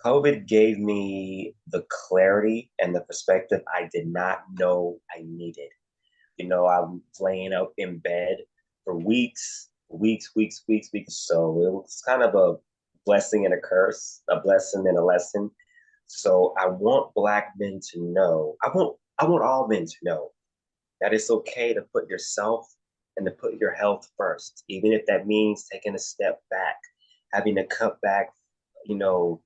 COVID gave me the clarity and the perspective I did not know I needed. I'm laying up in bed for weeks. So it was kind of a blessing and a curse, a blessing and a lesson. So I want Black men to know, I want all men to know that it's okay to put yourself and to put your health first, even if that means taking a step back, having to cut back, you know,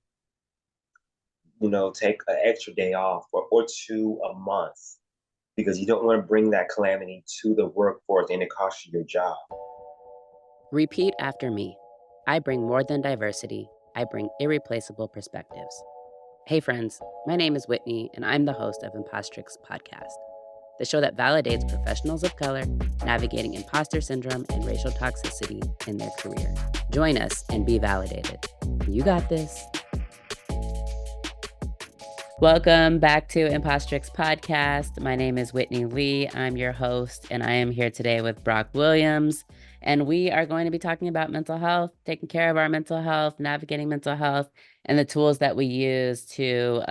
take an extra day off or two a month because you don't want to bring that calamity to the workforce and it costs you your job. Repeat after me. I bring more than diversity. I bring irreplaceable perspectives. Hey, friends, my name is Whitney, and I'm the host of Impostrix Podcast, the show that validates professionals of color navigating imposter syndrome and racial toxicity in their career. Join us and be validated. You got this. Welcome back to Impostrix Podcast. My name is Whitney Lee. I'm your host, and I am here today with Brock Williams. And we are going to be talking about mental health, taking care of our mental health, navigating mental health, and the tools that we use to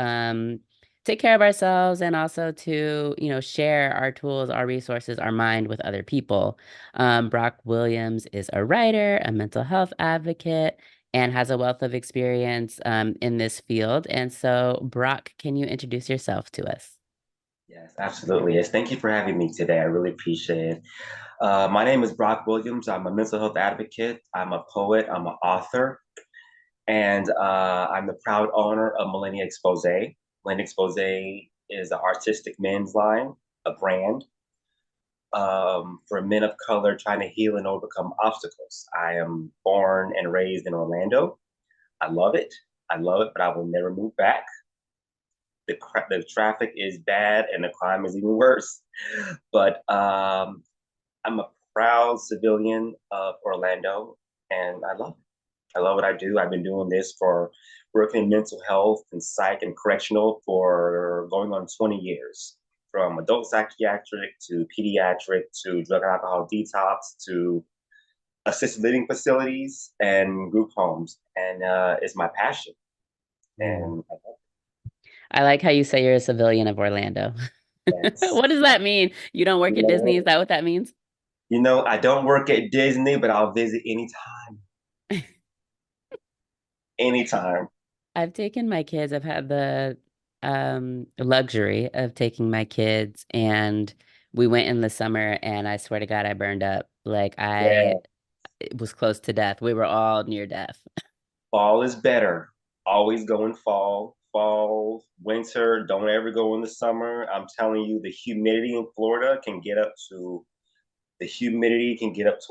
take care of ourselves and also to, share our tools, our resources, our mind with other people. Brock Williams is a writer, a mental health advocate, and has a wealth of experience in this field. And so, Brock, can you introduce yourself to us? Yes, absolutely. Yes, thank you for having me today. I really appreciate it. My name is Brock Williams. I'm a mental health advocate. I'm a poet. I'm an author. And I'm the proud owner of Millennia Expose. Millennia Expose is an artistic men's line, a brand for men of color trying to heal and overcome obstacles. I am born and raised in Orlando. I love it. But I will never move back. The traffic is bad and the crime is even worse. But I'm a proud civilian of Orlando, and I love it. I love what I do. I've been doing this for working in mental health and psych and correctional for going on 20 years, from adult psychiatric to pediatric to drug and alcohol detox to assisted living facilities and group homes. And it's my passion. And I love I like how you say you're a civilian of Orlando. it. Yes. What does that mean? You don't work You at Disney? know, Is that what that means? I don't work at Disney, but I'll visit anytime. Anytime. I've taken my kids. I've had the luxury of taking my kids, and we went in the summer, and I swear to God, I burned up. Like I Yeah. was close to death. We were all near death. Fall is better. Always go in fall. Fall, winter, don't ever go in the summer. I'm telling you, the humidity can get up to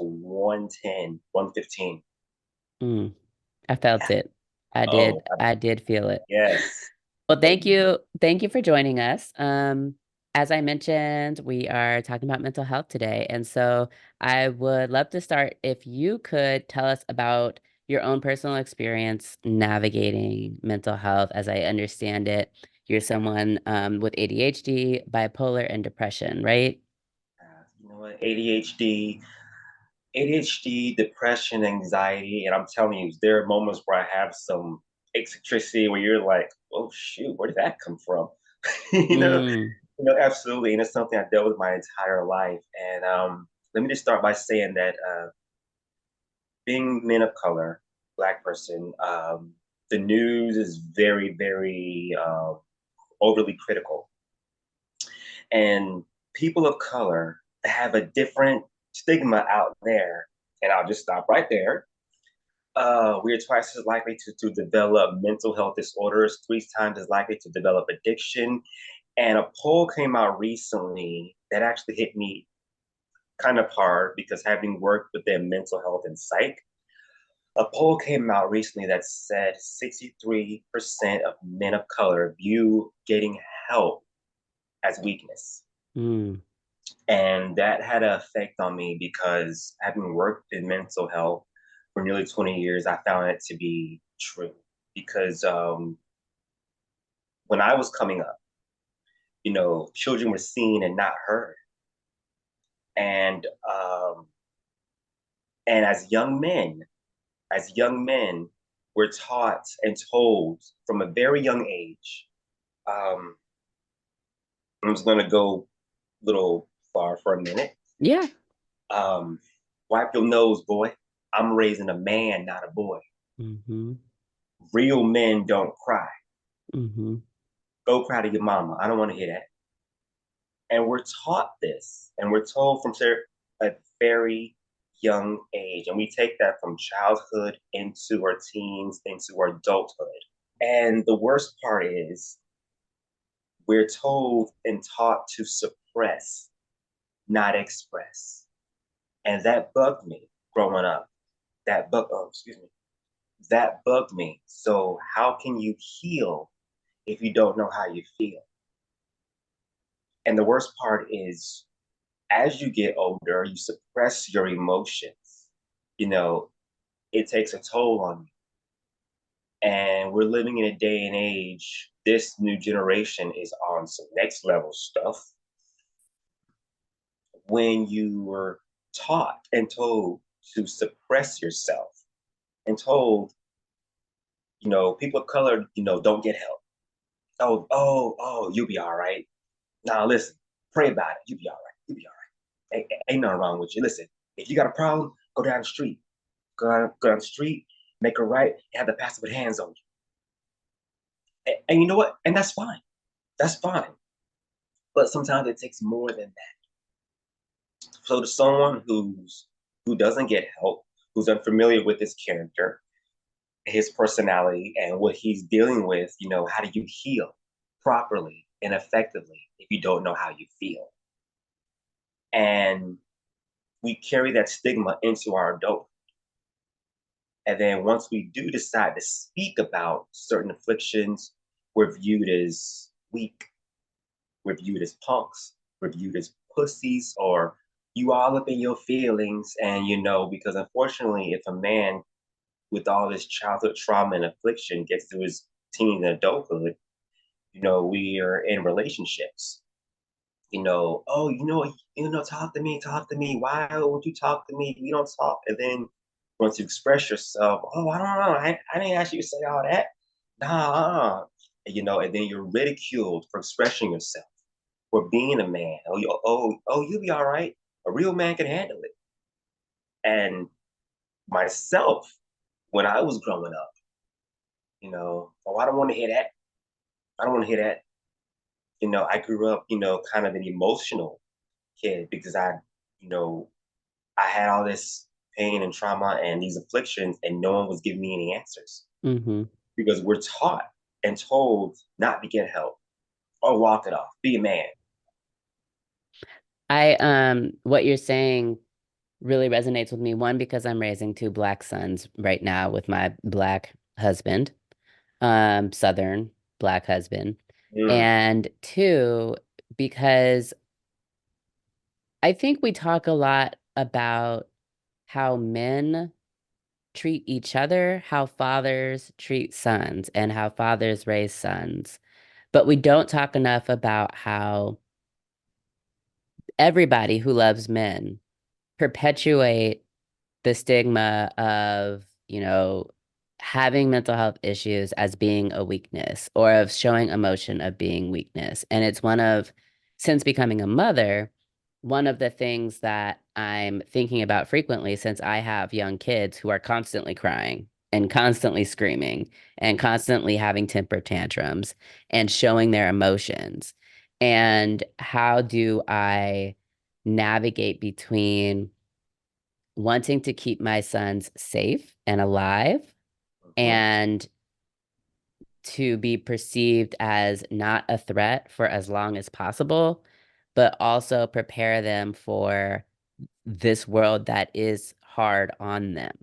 110, 115. Mm, I felt Yeah. it. I Oh, did. I did feel it. yes. Well, thank you. Thank you for joining us. As I mentioned, we are talking about mental health today. And so I would love to start if you could tell us about your own personal experience navigating mental health. As I understand it, you're someone with ADHD, bipolar, and depression, right? You know what? ADHD, depression, anxiety, and I'm telling you, there are moments where I have some eccentricity where you're like, oh shoot, where did that come from? you know, Mm, absolutely, and it's something I dealt with my entire life. And let me just start by saying that being men of color, Black person, the news is very, very overly critical, and people of color have a different stigma out there. And I'll just stop right there. We are twice as likely to develop mental health disorders, three times as likely to develop addiction. And a poll came out recently that actually hit me kind of hard because having worked within mental health and psych, a poll came out recently that said 63% of men of color view getting help as weakness. mm, And that had an effect on me because having worked in mental health for nearly 20 years, I found it to be true. Because when I was coming up, children were seen and not heard. And and as young men, we're taught and told from a very young age. Um, I'm just gonna go a little far for a minute. Yeah. Um, Wipe your nose, boy. I'm raising a man, not a boy. Mm-hmm. Real men don't cry. Mm-hmm. Go cry to your mama. I don't want to hear that. And we're taught this, and we're told from a very young age, and we take that from childhood into our teens, into our adulthood. And the worst part is we're told and taught to suppress, not express. And that bugged me growing up. Excuse me. That bugged me. So how can you heal if you don't know how you feel? And the worst part is as you get older, you suppress your emotions. You know, it takes a toll on you. And we're living in a day and age, this new generation is on some next level stuff. When you were taught and told to suppress yourself and told, people of color, don't get help. Oh, you'll be all right. Now listen, pray about it. You'll be all right. You'll be all right. Ain't nothing wrong with you. Listen, if you got a problem, go down the street. Go down the street, make a right, have the pastor put hands on you. And you know what? And that's fine. That's fine. But sometimes it takes more than that. So to someone who doesn't get help, who's unfamiliar with his character, his personality, and what he's dealing with, how do you heal properly and effectively if you don't know how you feel? And we carry that stigma into our adult. And then once we do decide to speak about certain afflictions, we're viewed as weak, we're viewed as punks, we're viewed as pussies, or you all up in your feelings. And because unfortunately, if a man with all this childhood trauma and affliction gets to his teen and adulthood, we are in relationships. Oh, talk to me. Why would you talk to me? We don't talk. And then once you express yourself, oh, I don't know. I didn't ask you to say all that. Nah. And then you're ridiculed for expressing yourself, for being a man. You'll be all right. A real man can handle it. And myself, when I was growing up, I don't want to hear that. I don't want to hear that. I grew up, kind of an emotional kid because you know, I had all this pain and trauma and these afflictions, and no one was giving me any answers Mm-hmm. because we're taught and told not to get help or walk it off, be a man. What you're saying really resonates with me. One, because I'm raising two Black sons right now with my Black husband, Southern Black husband. Mm, And two, because I think we talk a lot about how men treat each other, how fathers treat sons, and how fathers raise sons. But we don't talk enough about how everybody who loves men perpetuate the stigma of, having mental health issues as being a weakness or of showing emotion of being weakness. And it's since becoming a mother, one of the things that I'm thinking about frequently since I have young kids who are constantly crying and constantly screaming and constantly having temper tantrums and showing their emotions. And how do I navigate between wanting to keep my sons safe and alive mhm. and to be perceived as not a threat for as long as possible, but also prepare them for this world that is hard on them,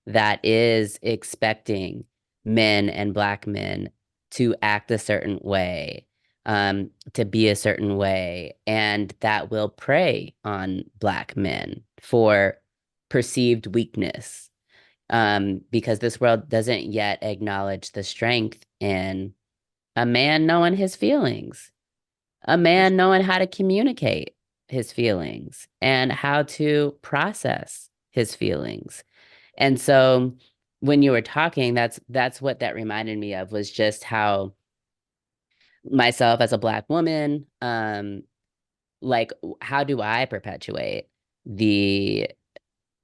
that is expecting men and Black men to act a certain way, to be a certain way, and that will prey on Black men for perceived weakness, because this world doesn't yet acknowledge the strength in a man knowing his feelings, a man knowing how to communicate his feelings and how to process his feelings. And so when you were talking, that's what that reminded me of, was just how myself as a Black woman, like how do I perpetuate the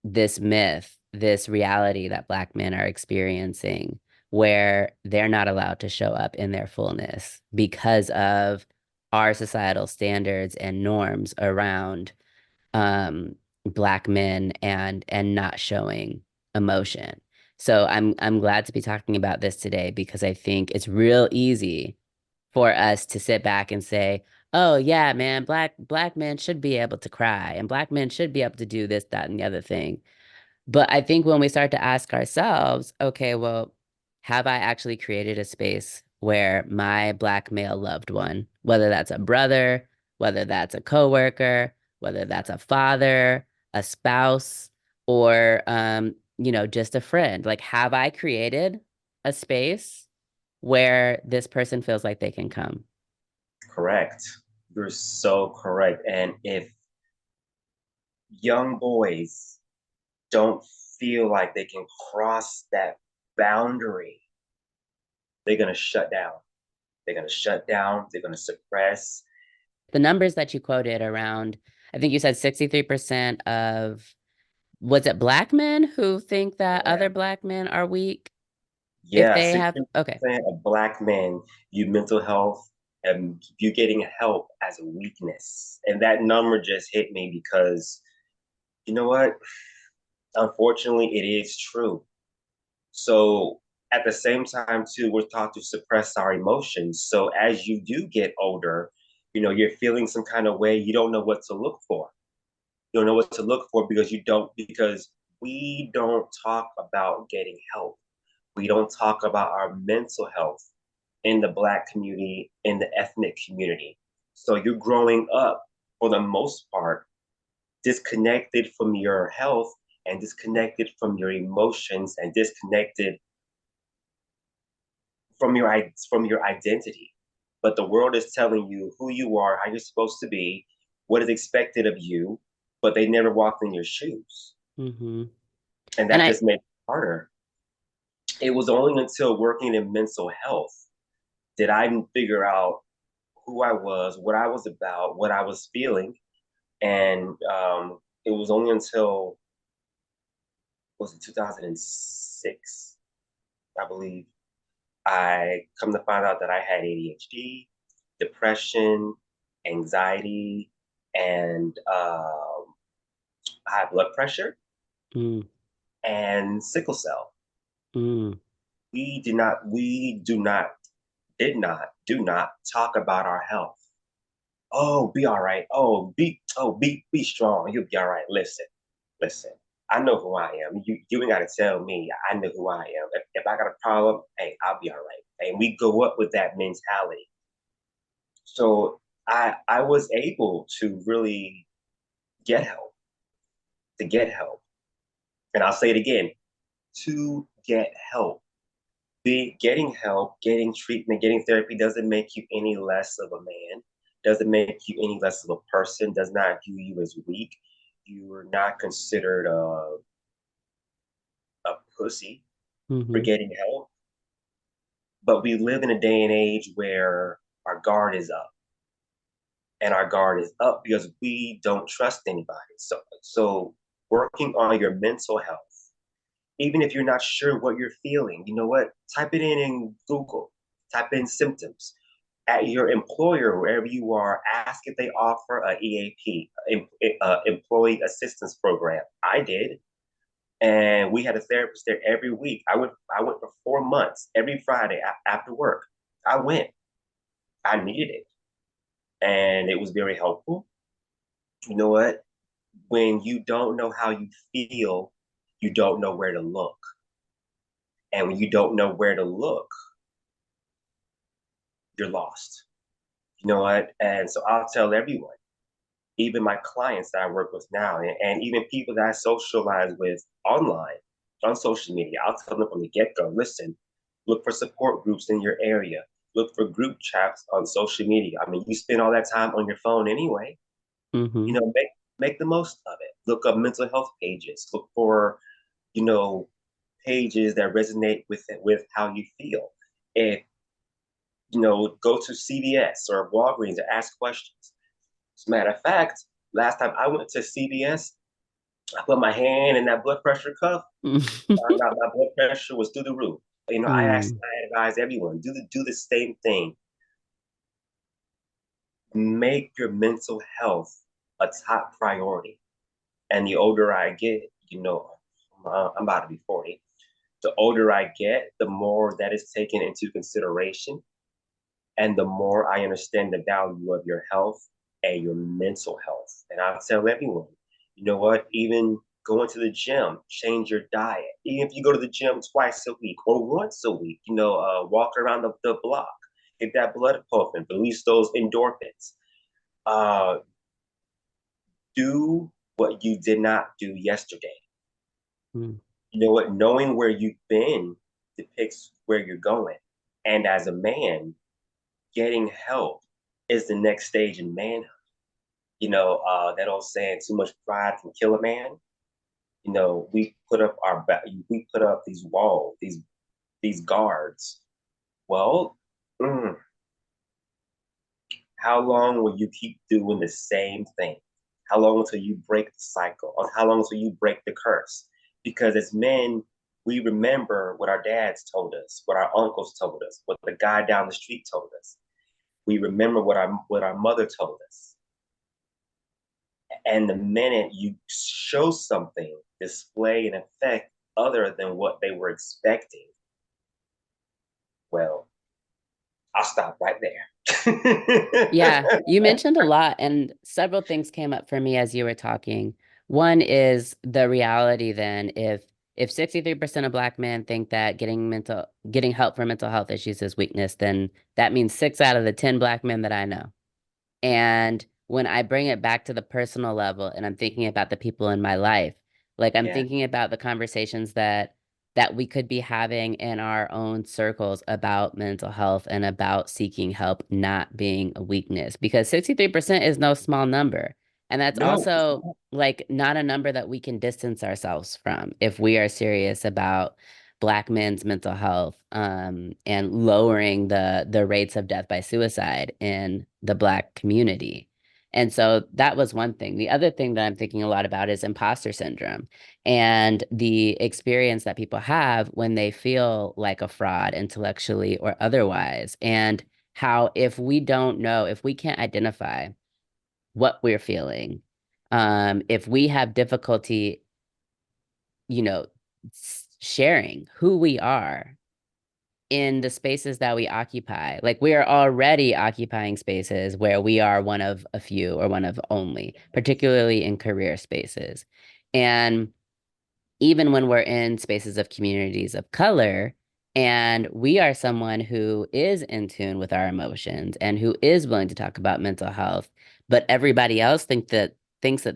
this myth, this reality that Black men are experiencing, where they're not allowed to show up in their fullness because of our societal standards and norms around um, Black men and not showing emotion. So I'm glad to be talking about this today because I think it's real easy for us to sit back and say, "Oh yeah, man, black men should be able to cry and Black men should be able to do this, that, and the other thing." But I think when we start to ask ourselves, okay, well, have I actually created a space where my Black male loved one, whether that's a brother, whether that's a coworker, whether that's a father, a spouse, or just a friend, like have I created a space where this person feels like they can come? Correct. You're so correct. And if young boys don't feel like they can cross that boundary, they're going to shut down. They're going to shut down. They're going to suppress. The numbers that you quoted around, I think you said 63% of, was it Black men who think that other Correct. Black men are weak if Yeah, they have, okay. 60% of Black men view mental health and view getting help as a weakness. And that number just hit me because, you know what? Unfortunately, it is true. So at the same time, too, we're taught to suppress our emotions. So as you do get older, you're feeling some kind of way, you don't know what to look for. You don't know what to look for because we don't talk about getting help. We don't talk about our mental health in the Black community, in the ethnic community. So you're growing up, for the most part, disconnected from your health and disconnected from your emotions and disconnected from your identity. But the world is telling you who you are, how you're supposed to be, what is expected of you, but they never walked in your shoes. Hmm. And And that I, just made it harder. It was only until working in mental health did I figure out who I was, what I was about, what I was feeling. And it was only until, was it 2006, I believe, I come to find out that I had ADHD, depression, anxiety, and high blood pressure mm, and sickle cell. mm, We do not talk about our health. Oh, be all right. Oh, be strong. You'll be all right. Listen. I know who I am. You ain't gotta tell me. I know who I am. If I got a problem, hey, I'll be all right. And we go up with that mentality. So I was able to really get help, to get help. And I'll say it again, to get help. Getting help, getting treatment, getting therapy doesn't make you any less of a man, doesn't make you any less of a person, does not view you as weak. You are not considered a pussy for hmm. getting help. But we live in a day and age where our guard is up. And our guard is up because we don't trust anybody. So working on your mental health, even if you're not sure what you're feeling, you know what? Type it in Google, type in symptoms. At your employer, wherever you are, ask if they offer a EAP, Employee Assistance Program. I did, and we had a therapist there every week. I went for 4 months, every Friday after work. I went. I needed it, and it was very helpful. You know what? When you don't know how you feel, you don't know where to look, and when you don't know where to look, you're lost. You know what? And so I'll tell everyone, even my clients that I work with now, and even people that I socialize with online, on social media, I'll tell them from the get go, listen, look for support groups in your area, look for group chats on social media. I mean, you spend all that time on your phone anyway. Hmm. Make the most of it. Look up mental health pages, look for, you know, pages that resonate with how you feel. If go to CVS or Walgreens and ask questions. As a matter of fact, last time I went to CVS, I put my hand in that blood pressure cuff. Found out my blood pressure was through the roof. Mm, I advise everyone do the same thing. Make your mental health a top priority. And the older I get, I'm about to be 40. The older I get, the more that is taken into consideration, and the more I understand the value of your health and your mental health. And I tell everyone, you know what? Even going to the gym, change your diet. Even if you go to the gym twice a week or once a week, walk around the block, get that blood pumping, release those endorphins. Uh, do what you did not do yesterday. mm, You know what? Knowing where you've been depicts where you're going. And as a man, getting help is the next stage in manhood. That old saying, too much pride can kill a man. We put up these walls, these guards. Well, mm, how long will you keep doing the same thing? How long until you break the cycle? Or how long until you break the curse? Because as men, we remember what our dads told us, what our uncles told us, what the guy down the street told us. We remember what our mother told us. And the minute you show something, display an effect other than what they were expecting, well, I'll stop right yeah, there. you mentioned a lot, and several things came up for me as you were talking. One is the reality then, if 63% of Black men think that getting help for mental health issues is weakness, then that means 6 out of the 10 Black men that I know. And when I bring it back to the personal level and I'm thinking about the people in my life, like I'm Yeah, thinking about the conversations that we could be having in our own circles about mental health and about seeking help not being a weakness, because 63% is no small number. And that's no, also like not a number that we can distance ourselves from if we are serious about Black men's mental health, and lowering the rates of death by suicide in the Black community. And so that was one thing. The other thing that I'm thinking a lot about is imposter syndrome and the experience that people have when they feel like a fraud intellectually or otherwise. And how, if we don't know, if we can't identify what we're feeling, if we have difficulty, you know, sharing who we are in the spaces that we occupy. Like, we are already occupying spaces where we are one of a few or one of only, particularly in career spaces. And even when we're in spaces of communities of color, and we are someone who is in tune with our emotions and who is willing to talk about mental health, but everybody else thinks that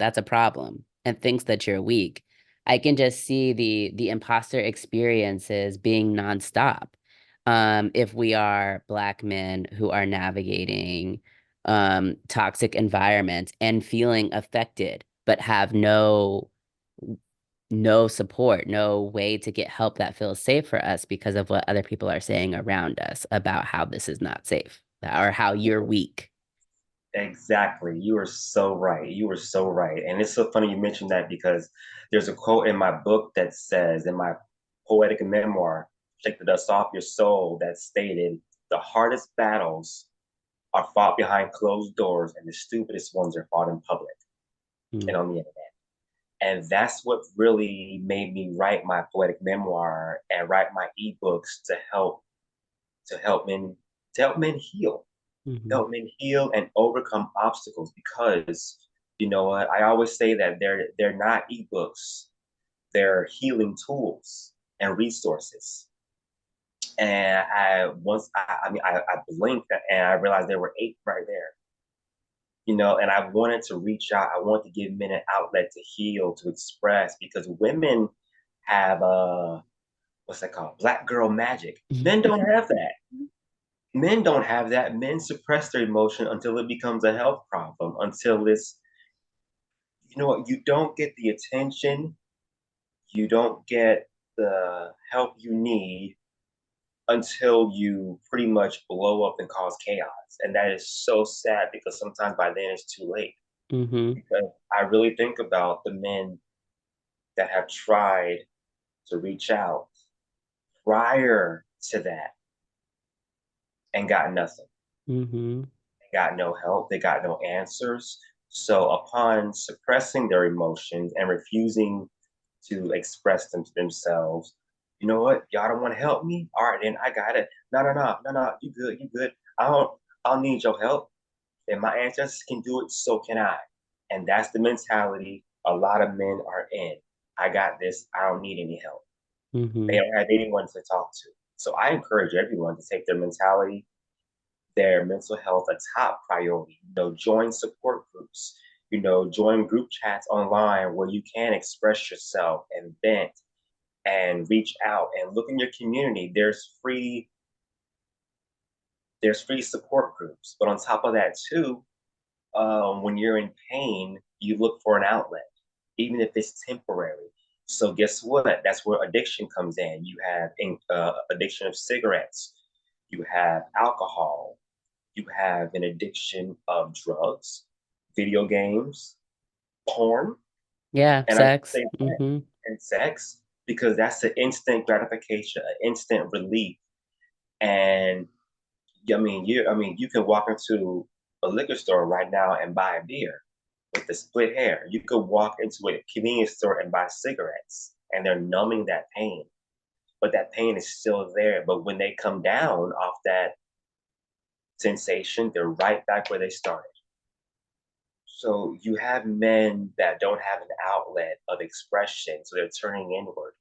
that's a problem and thinks that you're weak. I can just see the imposter experiences being nonstop. If we are Black men who are navigating toxic environments and feeling affected, but have no support, no way to get help that feels safe for us because of what other people are saying around us about how this is not safe or how you're weak. exactly. You are so right. You are so right. And it's so funny you mentioned that because there's a quote in my book that says, in my poetic memoir, Shake the Dust Off Your Soul, that stated, the hardest battles are fought behind closed doors and the stupidest ones are fought in public Mm, and on the internet. And that's what really made me write my poetic memoir and write my ebooks to help men to help men heal, mhm, help men heal and overcome obstacles. Because you know what, I always say that they're not ebooks, they're healing tools and resources. And I blinked and I realized there were 8 right there. And I wanted to reach out. I wanted to give men an outlet to heal, to express, because women have what's that called? Black girl magic. Men don't have that. Men don't have that. Men suppress their emotion until it becomes a health problem, until you don't get the attention, you don't get the help you need until you pretty much blow up and cause chaos. And that is so sad because sometimes by then it's too late. Mm-hmm. Because I really think about the men that have tried to reach out prior to that and got nothing. Mm-hmm. They got no help, they got no answers. So upon suppressing their emotions and refusing to express them to themselves, you know what? Y'all don't want to help me? All right, then I got it. No, no, no, no, no. You good, you good. I'll need your help. If my ancestors can do it, so can I. And that's the mentality a lot of men are in. I got this. I don't need any help. They Mm-hmm. don't have anyone to talk to. So I encourage everyone to take their mentality, their mental health a top priority. Join support groups. Join group chats online where you can express yourself and vent and reach out and look in your community. There's free support groups. But on top of that too, when you're in pain, you look for an outlet, even if it's temporary. So guess what? That's where addiction comes in. You have addiction of cigarettes, you have alcohol, you have an addiction of drugs, video games, porn, Yeah, and I sex. say that, Mm-hmm. and sex, because that's the instant gratification, an instant relief. And you can walk into a liquor store right now and buy a beer with the split hair. You could walk into a convenience store and buy cigarettes, and they're numbing that pain. But that pain is still there. But when they come down off that sensation, they're right back where they started. So you have men that don't have an outlet of expression, so they're turning inward.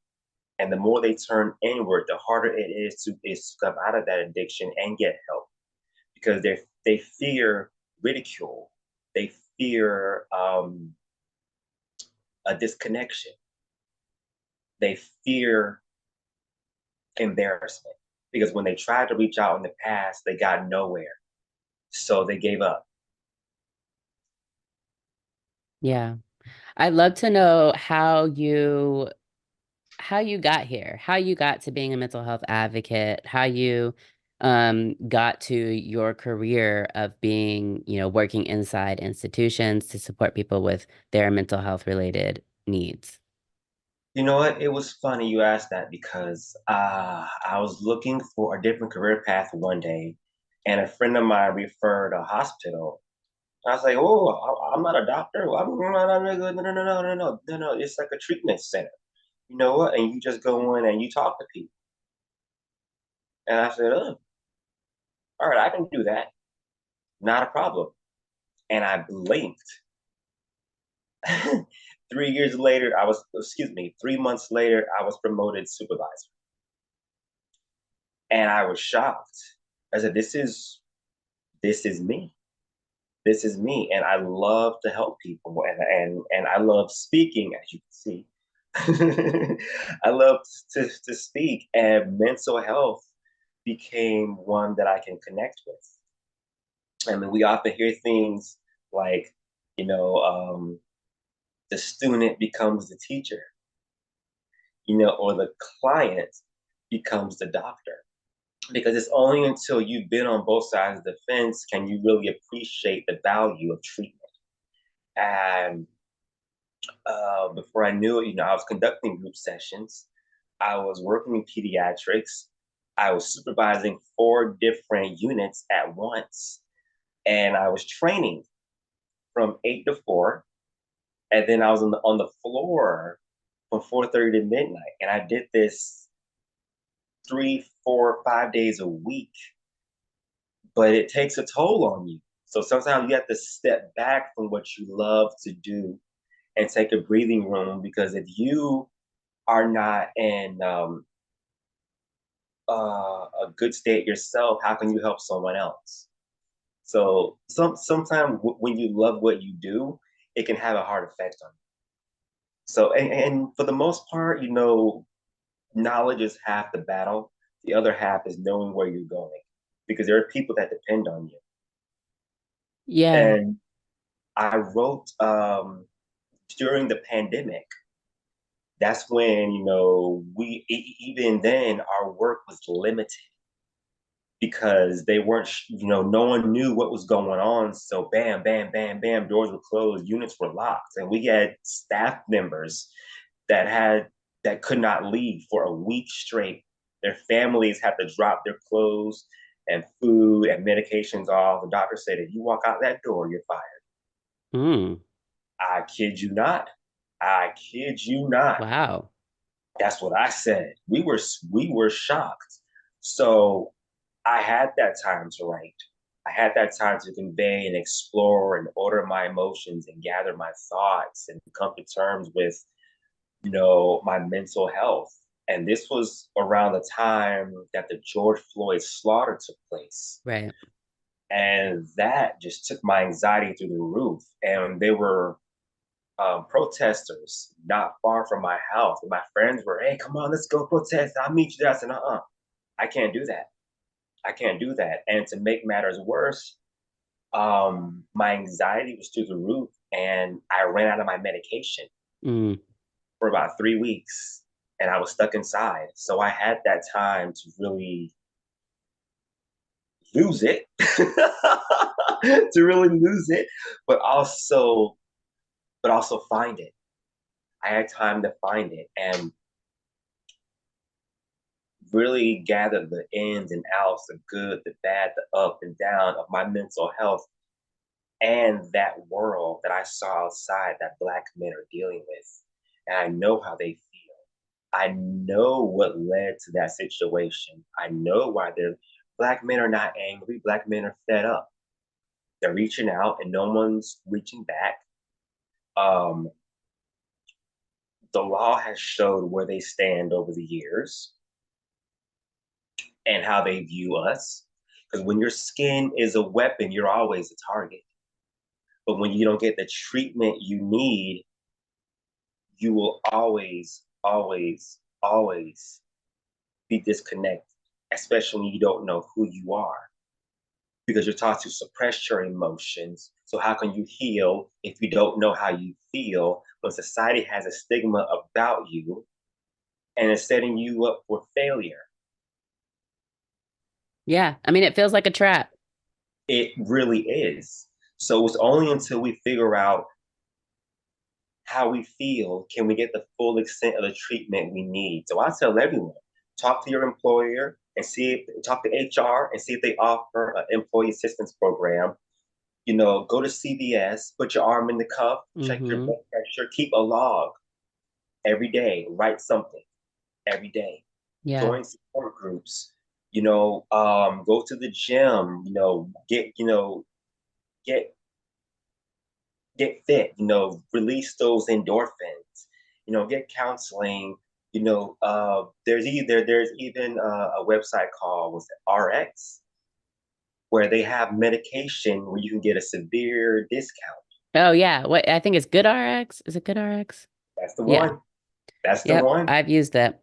And the more they turn inward, the harder it is to come out of that addiction and get help because they fear ridicule, they fear a disconnection, they fear embarrassment because when they tried to reach out in the past, they got nowhere, so they gave up. Yeah. I'd love to know how you got here, how you got to being a mental health advocate, how you got to your career of being, working inside institutions to support people with their mental health related needs. You know what? It was funny you asked that because I was looking for a different career path one day, and a friend of mine referred a hospital. I was like, "Oh, I'm not a doctor. No. It's like a treatment center. You know what? And you just go in and you talk to people." And I said, "Oh, all right, I can do that. Not a problem." And I blinked. 3 years later, excuse me, 3 months later, I was promoted supervisor. And I was shocked. I said, this is me. This is me. And I love to help people. And I love speaking, as you can see. I love to speak. And mental health became one that I can connect with. I mean, we often hear things like, you know, um, the student becomes the teacher, or the client becomes the doctor. Because it's only until you've been on both sides of the fence can you really appreciate the value of treatment. And before I knew it, I was conducting group sessions. I was working in pediatrics. I was supervising 4 different units at once, and I was training from 8 to 4. And then I was on the floor from 4:30 to midnight, and I did this 3, 4, 5 days a week. But it takes a toll on you. So sometimes you have to step back from what you love to do and take a breathing room because if you are not in a good state yourself, how can you help someone else? So sometimes when you love what you do, it can have a hard effect on you. So and for the most part, knowledge is half the battle. The other half is knowing where you're going because there are people that depend on you. Yeah. And I wrote during the pandemic, That's when, even then, our work was limited because they weren't, no one knew what was going on. So bam, bam, bam, bam, doors were closed, units were locked, and we had staff members that had that could not leave for a week straight. Their families had to drop their clothes and food and medications off. The doctor said, if you walk out that door, you're fired. Mm. I kid you not. I kid you not. Wow. That's what I said. We were shocked. So I had that time to write. I had that time to convey and explore and order my emotions and gather my thoughts and come to terms with, my mental health. And this was around the time that the George Floyd slaughter took place. Right. And that just took my anxiety through the roof. And they were protesters not far from my house. And my friends were, hey, come on, let's go protest. I'll meet you there. I said, I can't do that. I can't do that. And to make matters worse, my anxiety was through the roof and I ran out of my medication Mm. for about 3 weeks and I was stuck inside. So I had that time to really lose it, to really lose it, but also find it. I had time to find it and really gather the ins and outs, the good, the bad, the up and down of my mental health and that world that I saw outside that Black men are dealing with. And I know how they feel. I know what led to that situation. I know why they're Black men are not angry. Black men are fed up. They're reaching out and no one's reaching back. Um, the law has showed where they stand over the years and how they view us. Because when your skin is a weapon, you're always a target. But when you don't get the treatment you need, you will always, always, always be disconnected, especially when you don't know who you are, because you're taught to suppress your emotions. So how can you heal if you don't know how you feel when society has a stigma about you and is setting you up for failure? Yeah. I mean, it feels like a trap. It really is. So it's only until we figure out how we feel can we get the full extent of the treatment we need. So I tell everyone, talk to your employer and talk to HR and see if they offer an employee assistance program. Go to CVS, put your arm in the cuff, check your Mm-hmm. blood pressure, keep a log every day, write something every day, Yeah. join support groups, go to the gym, get get fit, release those endorphins, get counseling. There's even a website called was it RX where they have medication where you can get a severe discount. Oh, yeah. What I think it's Good RX. Is it Good RX? That's the Yeah. one. That's the Yep. one. I've used that.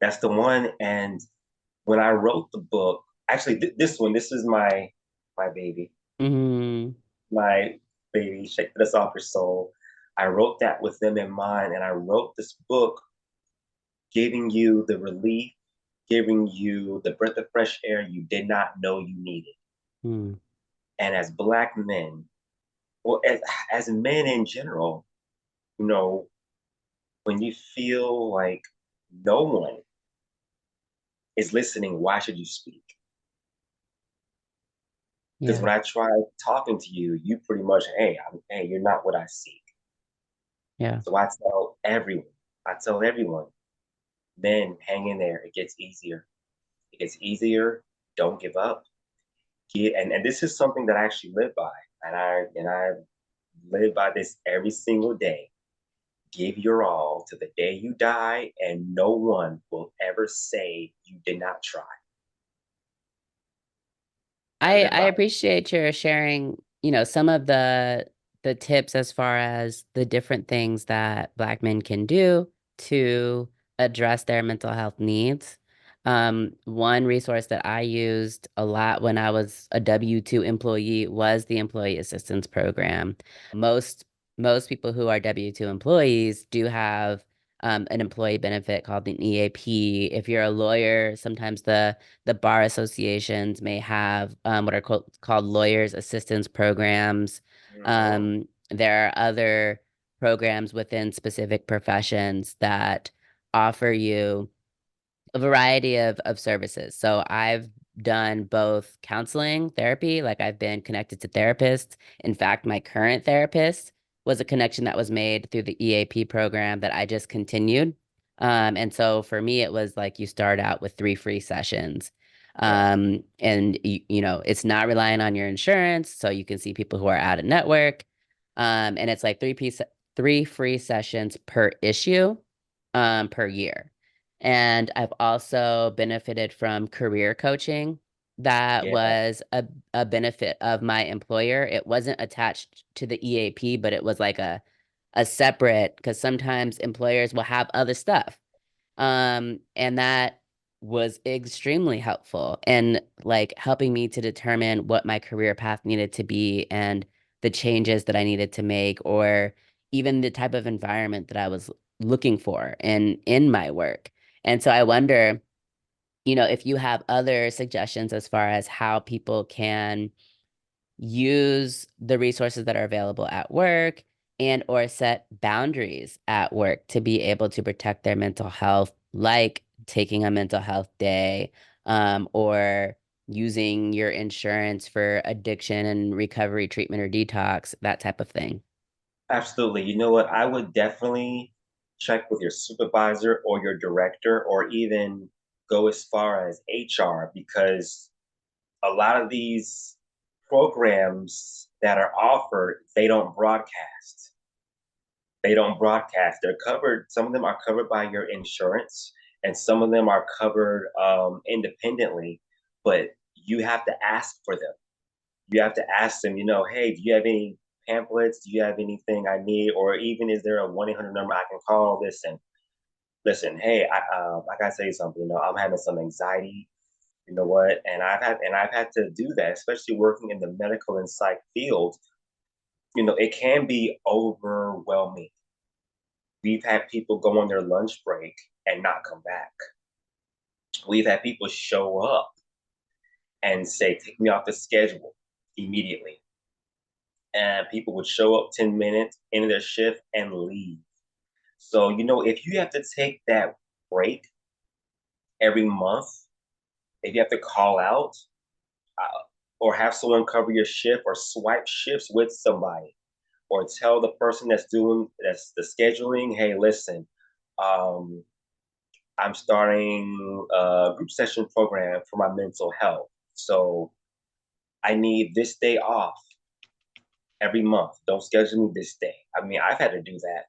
That's the one. And when I wrote the book, actually, this is my baby, Mm. my baby, Shake This Off Your Soul. I wrote that with them in mind, and I wrote this book giving you the relief, giving you the breath of fresh air you did not know you needed. Mm. And as Black men, well, as men in general, you know, when you feel like no one is listening, why should you speak? Because Yeah. when I try talking to you, you pretty much, hey, you're not what I seek. Yeah. So I tell everyone, men, hang in there. It gets easier. It gets easier. Don't give up. And this is something that I actually live by. And I live by this every single day. Give your all to the day you die, and no one will ever say you did not try. I live I by it. appreciate your sharing, some of the tips as far as the different things that Black men can do to address their mental health needs. One resource that I used a lot when I was a W-2 employee was the Employee Assistance Program. Most most people who are W-2 employees do have an employee benefit called an EAP. If you're a lawyer, sometimes the bar associations may have what are called lawyers assistance programs. Mhm. There are other programs within specific professions that offer you a variety of services. So I've done both counseling, therapy, like I've been connected to therapists. In fact, my current therapist was a connection that was made through the EAP program that I just continued. And so for me, it was like you start out with 3 free sessions. Yeah. And it's not relying on your insurance, so you can see people who are out of network. And it's like 3 free sessions per issue, per year. And I've also benefited from career coaching. That Yeah. was a benefit of my employer. It wasn't attached to the EAP, but it was like a separate, because sometimes employers will have other stuff. And that was extremely helpful and like helping me to determine what my career path needed to be and the changes that I needed to make, or even the type of environment that I was looking for in my work. And so I wonder, if you have other suggestions as far as how people can use the resources that are available at work and or set boundaries at work to be able to protect their mental health, like taking a mental health day, or using your insurance for addiction and recovery treatment or detox, that type of thing. Absolutely. You know what? I would definitely check with your supervisor or your director, or even go as far as HR, because a lot of these programs that are offered, they don't broadcast. They don't broadcast. They're covered. Some of them are covered by your insurance, and some of them are covered independently. But you have to ask for them. You have to ask them. Hey, do you have any pamphlets? Do you have anything I need? Or even is there a 1-800 number I can call? Listen. Hey, I gotta tell you something. I'm having some anxiety. You know what? And I've had to do that, especially working in the medical and psych field. It can be overwhelming. We've had people go on their lunch break and not come back. We've had people show up and say, "Take me off the schedule immediately." And people would show up 10 minutes into their shift and leave. So, if you have to take that break every month, if you have to call out, uh, or have someone cover your shift, or swipe shifts with somebody, or tell the person that's the scheduling, hey, listen, um, I'm starting a group session program for my mental health. So I need this day off every month. Don't schedule me this day. I mean, I've had to do that.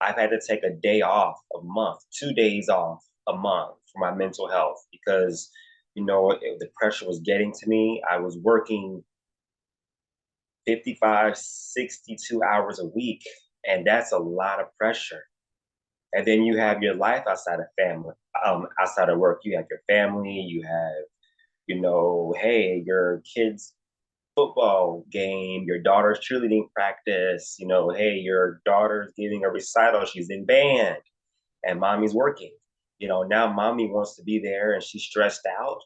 I've had to take a day off a month, 2 days off a month for my mental health, because, the pressure was getting to me. I was working 55, 62 hours a week, and that's a lot of pressure. And then you have your life outside of family, outside of work. You have your family, you have, hey, your kids' football game, your daughter's cheerleading practice, hey, your daughter's giving a recital, she's in band, and mommy's working. Now mommy wants to be there and she's stressed out.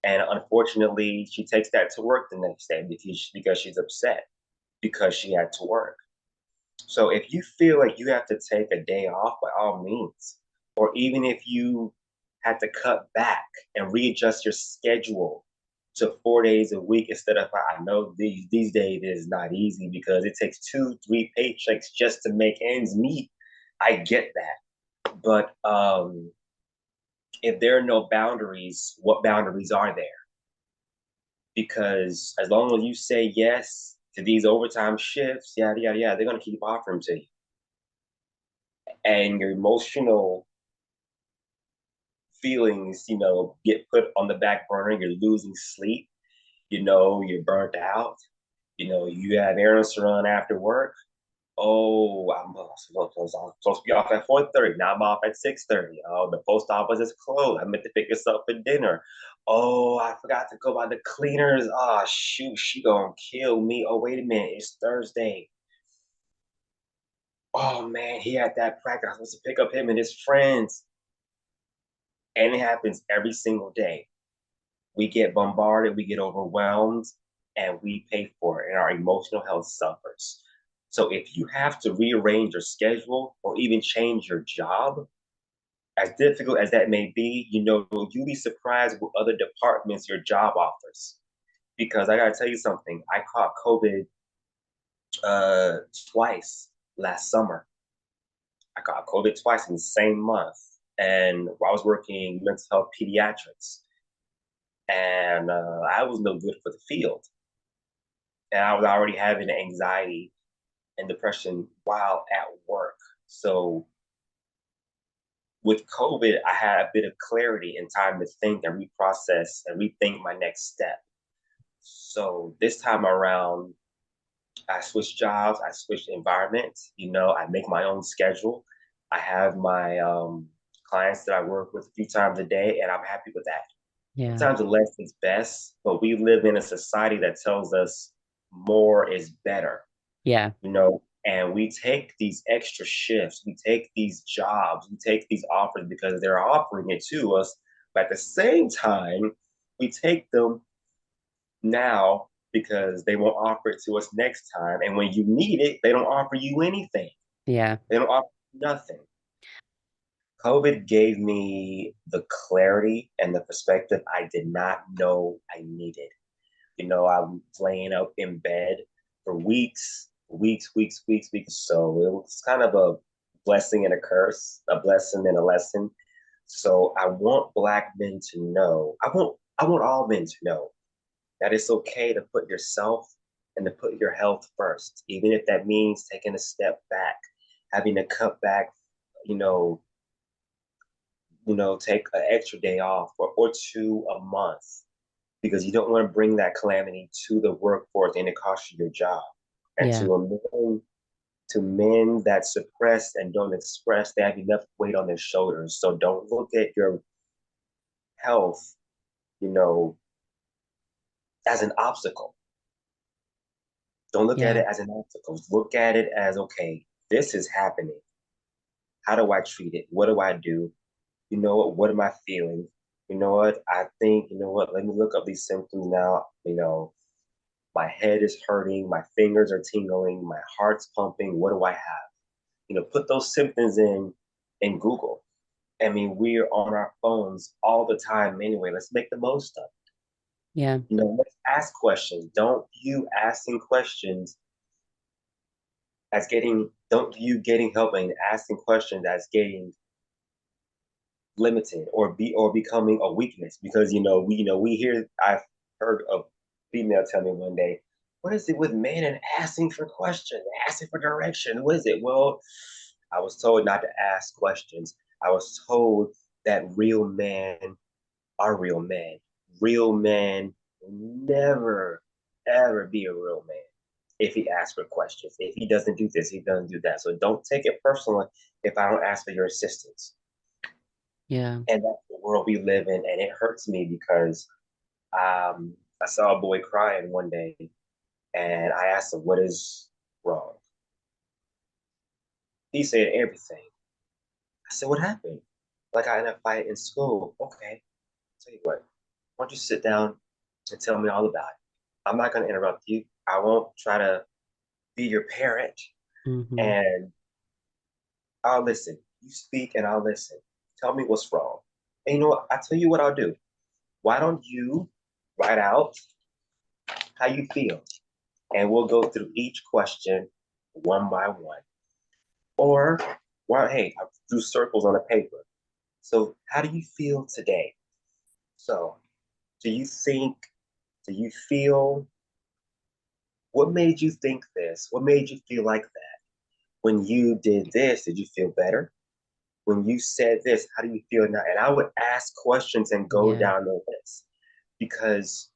And unfortunately, she takes that to work the next day because she's upset because she had to work. So if you feel like you have to take a day off, by all means, or even if you had to cut back and readjust your schedule to 4 days a week instead of five. I know these days it is not easy because it takes 2, 3 paychecks just to make ends meet. I get that, but if there are no boundaries, what boundaries are there? Because as long as you say yes to these overtime shifts, yada yada yada, they're gonna keep offering to you, and your emotional feelings, get put on the back burner. You're losing sleep. You're burnt out. You have errands to run after work. Oh, I'm supposed to be off at 4:30. Now I'm off at 6:30. Oh, the post office is closed. I meant to pick us up for dinner. Oh, I forgot to go by the cleaners. Oh, shoot, she gonna kill me. Oh, wait a minute, it's Thursday. Oh man, he had that practice. I was supposed to pick up him and his friends. And it happens every single day. We get bombarded, we get overwhelmed, and we pay for it, and our emotional health suffers. So if you have to rearrange your schedule or even change your job, as difficult as that may be, you'll be surprised with other departments your job offers. Because I gotta tell you something, I caught COVID uh, twice last summer. I caught COVID twice in the same month, and I was working mental health pediatrics, and I was no good for the field, and I was already having anxiety and depression while at work. So with COVID, I had a bit of clarity and time to think and reprocess and rethink my next step. So this time around, I switched jobs, I switched environments. I make my own schedule. I have my clients that I work with a few times a day, and I'm happy with that. Yeah. Sometimes less is best, but we live in a society that tells us more is better, Yeah. and we take these extra shifts, we take these jobs, we take these offers because they're offering it to us. But at the same time, we take them now because they won't offer it to us next time. And when you need it, they don't offer you anything. Yeah. They don't offer you nothing. COVID gave me the clarity and the perspective I did not know I needed. I was laying up in bed for weeks, weeks, weeks, weeks, weeks. So it was kind of a blessing and a curse, a blessing and a lesson. So I want Black men to know, I want all men to know that it's okay to put yourself and to put your health first, even if that means taking a step back, having to cut back, you know, take an extra day off or two a month because you don't want to bring that calamity to the workforce and it costs you your job. And Yeah. to men that suppress and don't express, they have enough weight on their shoulders. So don't look at your health, you know, as an obstacle. Don't look at Yeah. it as an obstacle. Look at it as okay, this is happening. How do I treat it? What do I do? You know what? What am I feeling? You know what? I think, let me look up these symptoms now. My head is hurting, my fingers are tingling, my heart's pumping. What do I have? Put those symptoms in Google. I mean, we're on our phones all the time anyway. Let's make the most of it. Yeah. Let's ask questions. Don't view asking questions as don't view getting help and asking questions as getting limited or becoming a weakness because we hear I've heard a female tell me one day, what is it with men and asking for questions, asking for direction? What is it? Well, I was told not to ask questions. I was told that real men are real men. Real men will never ever be a real man if he asks for questions. If he doesn't do this, he doesn't do that. So don't take it personally if I don't ask for your assistance. Yeah. And that's the world we live in, and it hurts me because I saw a boy crying one day, and I asked him, "What is wrong?" He said everything. I said, "What happened?" Like I had a fight in school. Okay, tell you what. Why don't you sit down and tell me all about it? I'm not going to interrupt you. I won't try to be your parent, Mm-hmm. and I'll listen. You speak, and I'll listen. Tell me what's wrong. And you know what? I tell you what I'll do. Why don't you write out how you feel? And we'll go through each question one by one. Or, well, hey, I drew circles on a paper. So, how do you feel today? So, do you think, do you feel, what made you think this? What made you feel like that? When you did this, did you feel better? When you said this, how do you feel now? And I would ask questions and go Yeah. down the list because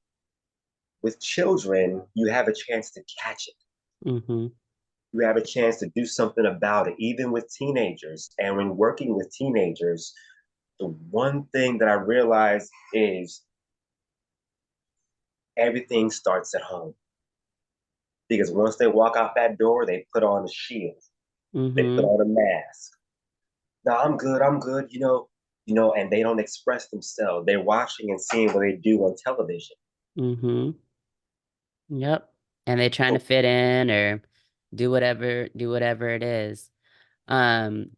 with children, you have a chance to catch it. Mm-hmm. You have a chance to do something about it, even with teenagers. And when working with teenagers, the one thing that I realized is everything starts at home. Because once they walk out that door, they put on a shield. They put Mm-hmm. on a mask. No, I'm good, and they don't express themselves. They're watching and seeing what they do on television. Mm-hmm. Yep. And they're trying to So, fit in or do whatever it is. Um,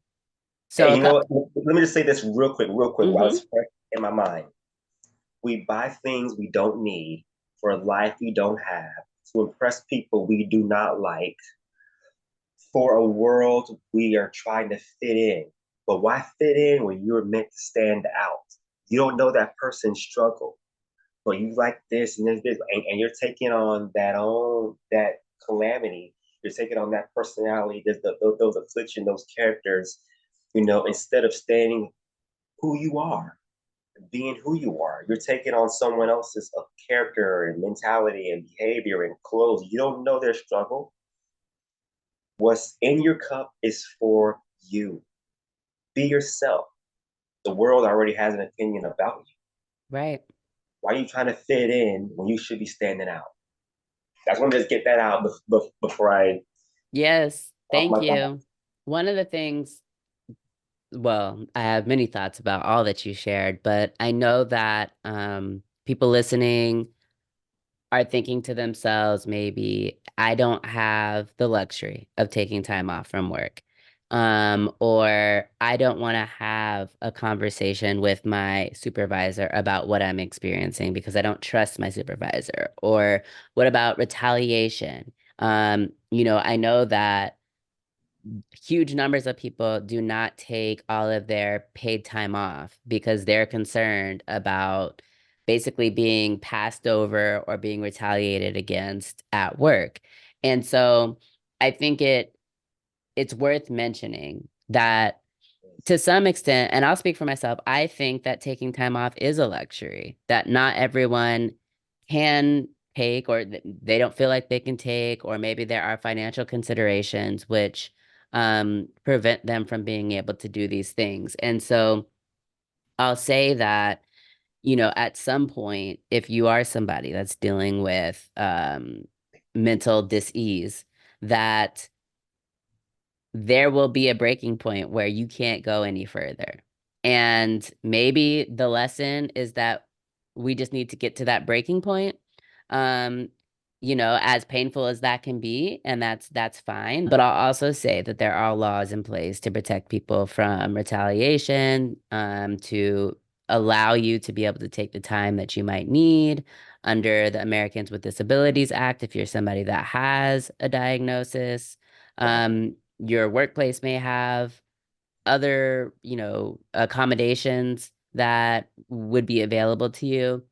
so and a you know couple. what? Let me just say this real quick, while Mm-hmm. it's fresh in my mind. We buy things we don't need for a life we don't have to impress people we do not like for a world we are trying to fit in. But why fit in when you're meant to stand out? You don't know that person's struggle, but you like this and this, and you're taking on that calamity. You're taking on that personality, those affliction, those characters, instead of standing who you are, being who you are. You're taking on someone else's character and mentality and behavior and clothes. You don't know their struggle. What's in your cup is for you. Be yourself. The world already has an opinion about you. Right. Why are you trying to fit in when you should be standing out? I just want to just get that out before I Yes. off Thank my thought. you. One of the things, well, I have many thoughts about all that you shared, but I know that people listening are thinking to themselves, maybe I don't have the luxury of taking time off from work. Or I don't want to have a conversation with my supervisor about what I'm experiencing because I don't trust my supervisor. Or what about retaliation? I know that huge numbers of people do not take all of their paid time off because they're concerned about basically being passed over or being retaliated against at work. And so I think it's worth mentioning that to some extent, and I'll speak for myself, I think that taking time off is a luxury that not everyone can take, or they don't feel like they can take, or maybe there are financial considerations which prevent them from being able to do these things. And so I'll say that, at some point, if you are somebody that's dealing with mental dis-ease, that there will be a breaking point where you can't go any further. And maybe the lesson is that we just need to get to that breaking point. Um, as painful as that can be, and that's fine. But I'll also say that there are laws in place to protect people from retaliation, to allow you to be able to take the time that you might need under the Americans with Disabilities Act if you're somebody that has a diagnosis. Right. Your workplace may have other, accommodations that would be available to you.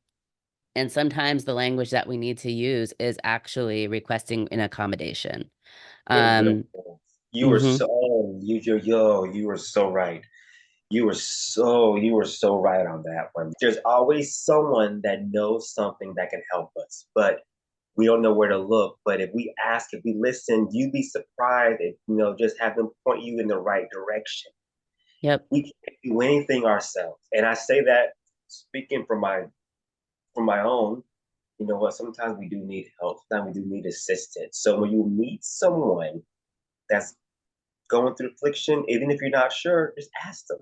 And sometimes the language that we need to use is actually requesting an accommodation. It really Um, is. You were mhm. so you were so right. You were so right on that one. There's always someone that knows something that can help us, but we don't know where to look. But if we ask, if we listen, you'd be surprised if just have them point you in the right direction. Yep. We can't do anything ourselves. And I say that speaking from my own, you know what, sometimes we do need help, sometimes we do need assistance. So when you meet someone that's going through affliction, even if you're not sure, just ask them,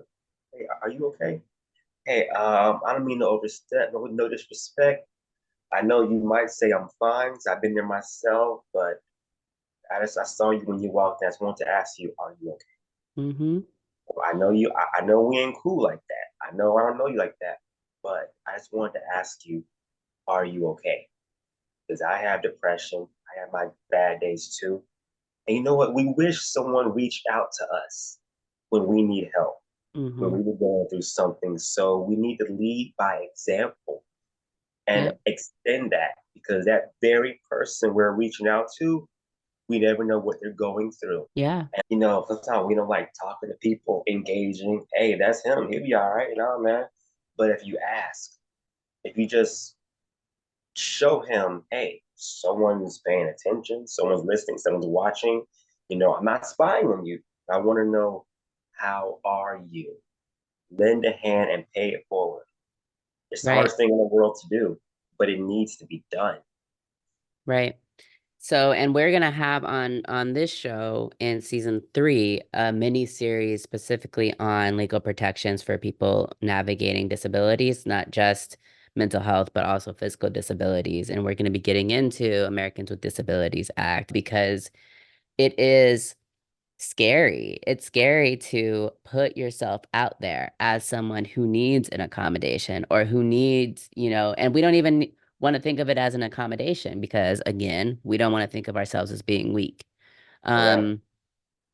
hey, are you okay? Hey, I don't mean to overstep, but with no disrespect. I know you might say I'm fine, because I've been there myself, but I saw you when you walked in. I just wanted to ask you, are you okay? Mm-hmm. Well, I know we ain't cool like that. I know I don't know you like that, but I just wanted to ask you, are you okay? Because I have depression. I have my bad days too. And you know what? We wish someone reached out to us when we need help, when Mm-hmm. we were going through something. So we need to lead by example and Yep. extend that, because that very person we're reaching out to, we never know what they're going through. Yeah. And sometimes we don't like talking to people, engaging. Hey, that's him. He'll be all right, man. But if you ask, if you just show him, hey, someone's paying attention, someone's listening, someone's watching. I'm not spying on you. I want to know, how are you? Lend a hand and pay it forward. It's the Right. hardest thing in the world to do, but it needs to be done. Right. So, and we're gonna have on this show in season 3 a mini series specifically on legal protections for people navigating disabilities, not just mental health, but also physical disabilities. And we're gonna be getting into Americans with Disabilities Act because it is scary. It's scary to put yourself out there as someone who needs an accommodation or who needs, and we don't even want to think of it as an accommodation because, again, we don't want to think of ourselves as being weak. Correct. Um,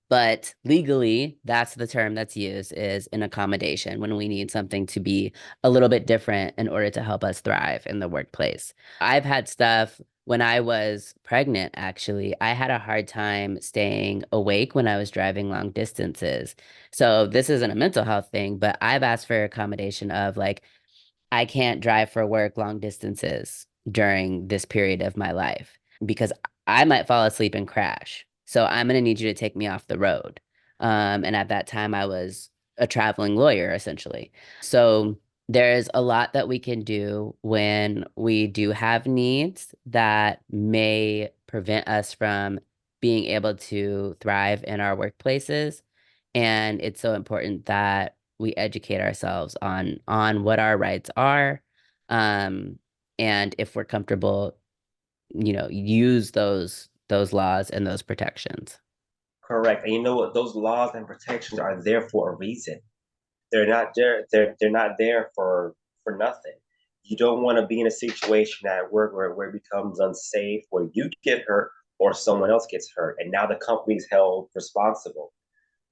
but legally, that's the term that's used is an accommodation when we need something to be a little bit different in order to help us thrive in the workplace. I've had stuff when I was pregnant, actually. I had a hard time staying awake when I was driving long distances. So this isn't a mental health thing, but I've asked for accommodation of like, I can't drive for work long distances during this period of my life because I might fall asleep and crash. So I'm going to need you to take me off the road. And at that time, I was a traveling lawyer, essentially. So there's a lot that we can do when we do have needs that may prevent us from being able to thrive in our workplaces. And it's so important that we educate ourselves on what our rights are, um, and if we're comfortable, use those laws and those protections. Correct. And you know what? Those laws and protections are there for a reason. They're not there. They're not there for nothing. You don't want to be in a situation at work where it becomes unsafe, where you get hurt or someone else gets hurt, and now the company's held responsible.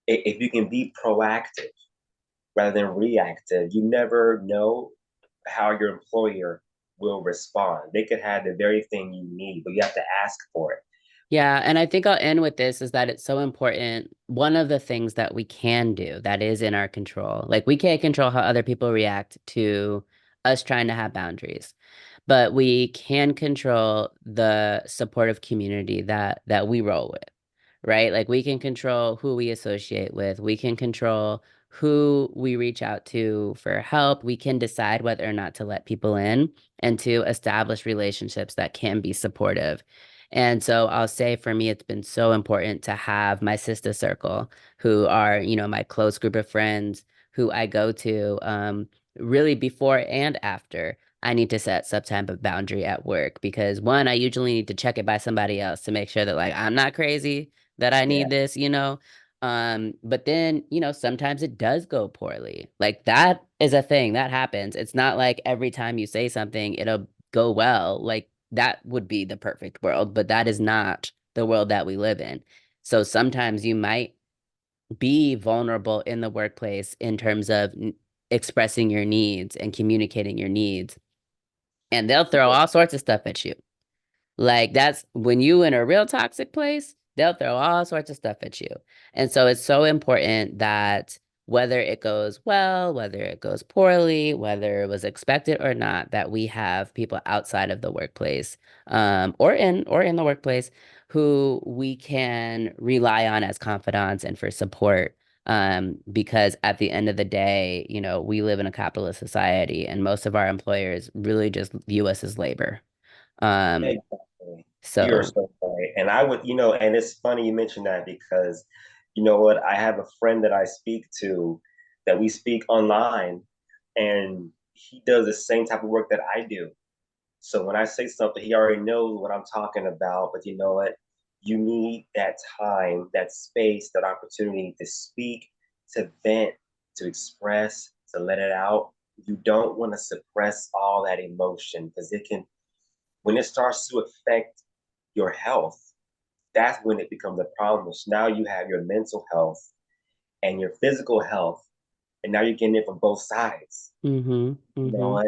If you can be proactive rather than reactive, you never know how your employer will respond. They could have the very thing you need, but you have to ask for it. Yeah, and I think I'll end with this is that it's so important. One of the things that we can do that is in our control, like we can't control how other people react to us trying to have boundaries, but we can control the supportive community that we roll with, right? Like we can control who we associate with. We can control who we reach out to for help. We can decide whether or not to let people in and to establish relationships that can be supportive. And so I'll say for me, it's been so important to have my sister circle who are, my close group of friends who I go to really before and after. I need to set some type of boundary at work because one, I usually need to check it by somebody else to make sure that like I'm not crazy, that I Yeah. need this. But then, sometimes it does go poorly. Like that is a thing that happens. It's not like every time you say something, it'll go well. Like that would be the perfect world, but that is not the world that we live in. So sometimes you might be vulnerable in the workplace in terms of expressing your needs and communicating your needs, and they'll throw all sorts of stuff at you. Like that's when you in a real toxic place, they'll throw all sorts of stuff at you. And so it's so important that whether it goes well, whether it goes poorly, whether it was expected or not, that we have people outside of the workplace, or in the workplace who we can rely on as confidants and for support. Because at the end of the day, we live in a capitalist society and most of our employers really just view us as labor. Um, Exactly. You're so, so right. And I would, and it's funny you mentioned that because you know what? I have a friend that I speak to that we speak online, and he does the same type of work that I do. So when I say something, he already knows what I'm talking about. But you know what? You need that time, that space, that opportunity to speak, to vent, to express, to let it out. You don't want to suppress all that emotion because when it starts to affect your health, that's when it becomes a problem. So now you have your mental health and your physical health, and now you're getting it from both sides. mm-hmm, You know mm-hmm, what?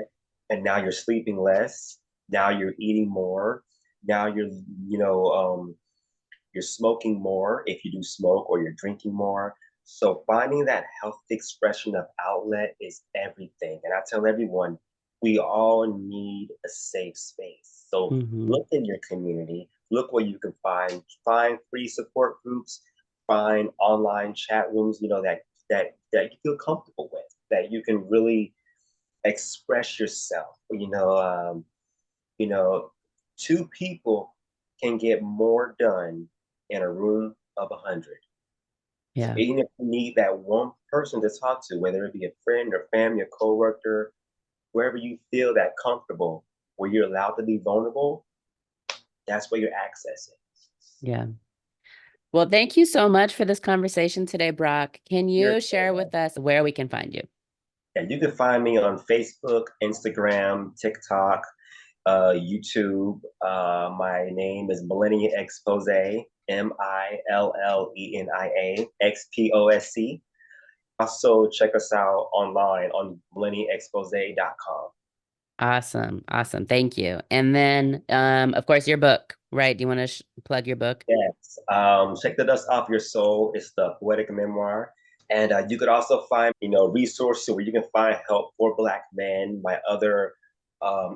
And now you're sleeping less. Now you're eating more. Now you know, you're smoking more if you do smoke, or you're drinking more. So finding that healthy expression of outlet is everything. And I tell everyone, we all need a safe space. So mm-hmm, look in your community, look where you can find free support groups, find online chat rooms, that you feel comfortable with, that you can really express yourself. You know, two people can get more done in a room of 100. So Yeah. even if you need that one person to talk to, whether it be a friend or family, a coworker, wherever you feel that comfortable, where you're allowed to be vulnerable, that's where your access is. Yeah. Well, thank you so much for this conversation today, Brock. Can You're you so share with welcome. us where we can find you? Yeah, you can find me on Facebook, Instagram, TikTok, YouTube. My name is Millennium Expose, MilleniaXposc. Also, check us out online on millenniumexpose.com. Awesome. Awesome. Thank you. And then, of course, your book, right? Do you want to plug your book? Yes. Check the Dust Off Your Soul. It's the poetic memoir. And you could also find, resources where you can find help for Black men, my other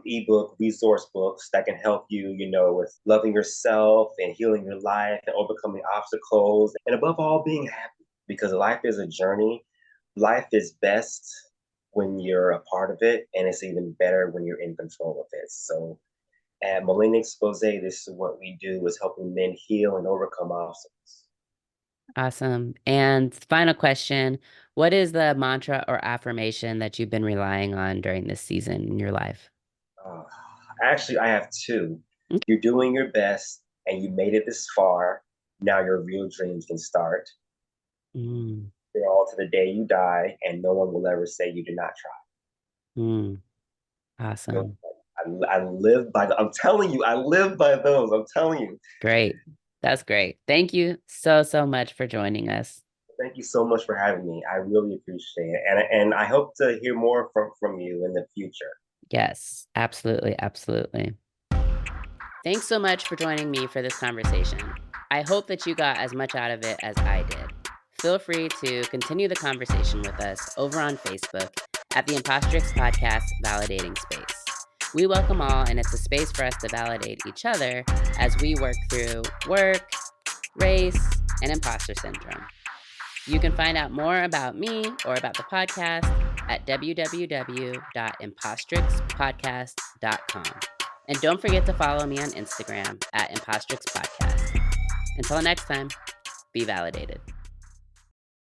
ebook resource books that can help you, with loving yourself and healing your life and overcoming obstacles. And above all, being happy because life is a journey. Life is best when you're a part of it, and it's even better when you're in control of it. So at Millennium Expose, this is what we do is helping men heal and overcome obstacles. Awesome. And final question, what is the mantra or affirmation that you've been relying on during this season in your life? Uh, Actually, I have two. Okay. You're doing your best and you made it this far. Now your real dreams can start. Mm, You're all to the day you die, and no one will ever say you did not try. mm, You know, awesome. I live by I'm telling you, I live by those. I'm telling you. Great. That's great. Thank you so, so much for joining us. Thank you so much for having me. I really appreciate it. And I hope to hear more from you in the future. Yes, absolutely. Absolutely. Thanks so much for joining me for this conversation. I hope that you got as much out of it as I did. Feel free to continue the conversation with us over on Facebook at the Impostrix Podcast Validating Space. We welcome all, and it's a space for us to validate each other as we work through work, race, and imposter syndrome. You can find out more about me or about the podcast at www.impostrixpodcast.com. And don't forget to follow me on Instagram at Impostrix Podcast. Until next time, be validated.